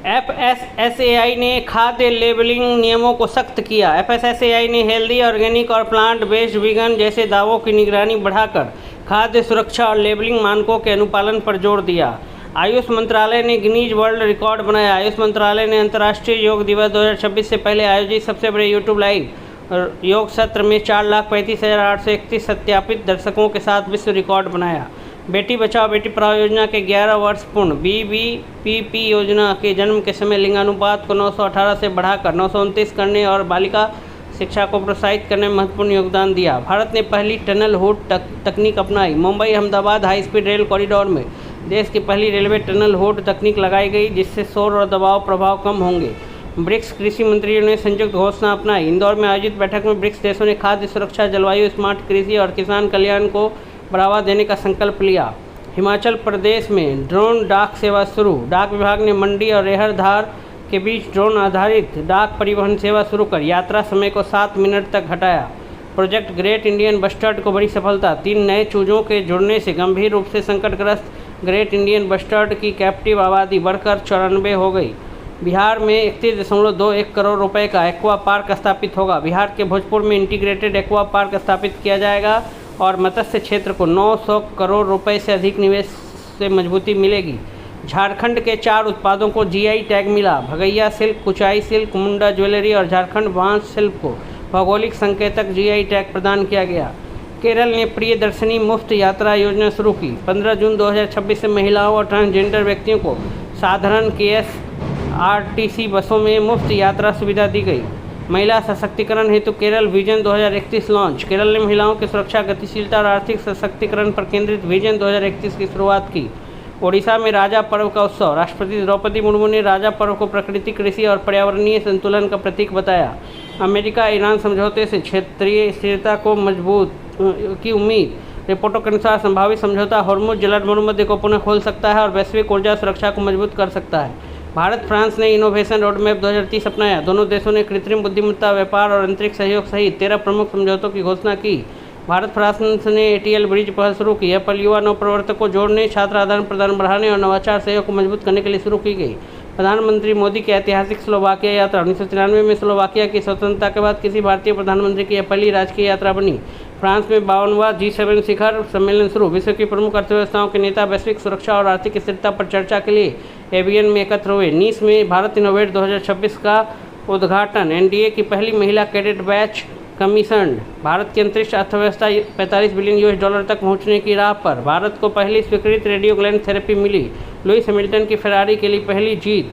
FSSAI ने खाद्य labelling नियमों को सख्त किया। एफएसएसएआई ने हेल्दी, ऑर्गेनिक और प्लांट बेस्ड वीगन जैसे दावों की निगरानी बढ़ाकर खाद्य सुरक्षा और लेबलिंग मानकों के अनुपालन पर जोर दिया। आयुष मंत्रालय ने गिनीज वर्ल्ड रिकॉर्ड बनाया। आयुष मंत्रालय ने अंतर्राष्ट्रीय योग दिवस 2026 से पहले आयोजित सबसे बड़े यूट्यूब लाइव योग सत्र में 4,35,831 सत्यापित दर्शकों के साथ विश्व रिकॉर्ड बनाया। बेटी बचाओ बेटी पढ़ाओ योजना के 11 वर्ष पूर्ण। बीबीपीपी योजना के जन्म के समय लिंगानुपात को 918 से बढ़ाकर 929 करने और बालिका शिक्षा को प्रोत्साहित करने में महत्वपूर्ण योगदान दिया। भारत ने पहली टनल हुड तकनीक अपनाई। Mumbai Ahmedabad high speed rail corridor में देश की पहली रेलवे टनल हुड तकनीक लगाई गई, जिससे शोर और दबाव प्रभाव कम होंगे। ब्रिक्स कृषि मंत्रियों ने संयुक्त घोषणा अपनाई। इंदौर में आयोजित बैठक में ब्रिक्स देशों ने खाद्य सुरक्षा, जलवायु, स्मार्ट कृषि और किसान कल्याण को बढ़ावा देने का संकल्प लिया। हिमाचल प्रदेश में ड्रोन डाक सेवा शुरू। डाक विभाग ने मंडी और रेहरधार के बीच ड्रोन आधारित डाक परिवहन सेवा शुरू कर यात्रा समय को 7 मिनट तक घटाया। प्रोजेक्ट ग्रेट इंडियन बस्टर्ड को बड़ी सफलता। 3 नए चूजों के जुड़ने से गंभीर रूप से संकटग्रस्त ग्रेट इंडियन बस्टर्ड की कैप्टिव आबादी बढ़कर 94 हो गई। बिहार में 31.21 करोड़ रुपए का एक्वा पार्क स्थापित होगा। बिहार के भोजपुर में इंटीग्रेटेड एक्वा पार्क स्थापित किया जाएगा और मत्स्य क्षेत्र को 900 करोड़ रुपए से अधिक निवेश से मजबूती मिलेगी। झारखंड के 4 उत्पादों को जीआई टैग मिला। भगैया सिल्क, कुचाई सिल्क, मुंडा ज्वेलरी और झारखंड बांस शिल्प को भौगोलिक संकेतक जीआई टैग प्रदान किया गया। केरल ने प्रियदर्शनी मुफ्त यात्रा योजना शुरू की। 15 जून 2026 से महिलाओं और ट्रांसजेंडर व्यक्तियों को साधारण केएसआरटीसी बसों में मुफ्त यात्रा सुविधा दी गई। महिला सशक्तिकरण हेतु केरल विजन 2031 लॉन्च। केरल ने महिलाओं की सुरक्षा, गतिशीलता और आर्थिक सशक्तिकरण पर केंद्रित विजन 2031 की शुरुआत की। ओडिशा में राजा पर्व का उत्सव। राष्ट्रपति द्रौपदी मुर्मू ने राजा पर्व को प्रकृति, कृषि और पर्यावरणीय संतुलन का प्रतीक बताया। अमेरिका ईरान समझौते से क्षेत्रीय स्थिरता को मजबूत की उम्मीद। रिपोर्टों के अनुसार संभावित समझौता हॉर्मुज़ जलद भूमध्य को पुनः खोल सकता है और वैश्विक ऊर्जा सुरक्षा को मजबूत कर सकता है। भारत फ्रांस ने इनोवेशन रोडमैप 2030 अपनाया। दोनों देशों ने कृत्रिम बुद्धिमत्ता, व्यापार और अंतरिक्ष सहयोग सहित 13 प्रमुख समझौतों की घोषणा की। भारत फ्रांस ने एटीएल ब्रिज पहल शुरू की। एप्पल युवा नवप्रवर्तकों को जोड़ने, छात्र आदान प्रदान बढ़ाने और नवाचार सहयोग को मजबूत करने के लिए शुरू की गई। प्रधानमंत्री मोदी की ऐतिहासिक स्लोवाकिया यात्रा। 1993 में स्लोवाकिया की स्वतंत्रता के बाद किसी भारतीय प्रधानमंत्री की यह पहली राजकीय यात्रा बनी। फ्रांस में 52वां G7 शिखर सम्मेलन शुरू। विश्व की प्रमुख अर्थव्यवस्थाओं के नेता वैश्विक सुरक्षा और आर्थिक स्थिरता पर चर्चा के लिए एवियन में एकत्र हुए। नीस में भारत इनोवेट 2026 का उद्घाटन। एनडीए की पहली महिला कैडेट बैच कमीशन्ड। भारत की अंतरिक्ष अर्थव्यवस्था $45 बिलियन तक पहुंचने की राह पर। भारत को पहली स्वीकृत रेडियो ग्लैंड थेरेपी मिली। लुईस हैमिल्टन की फेरारी के लिए पहली जीत।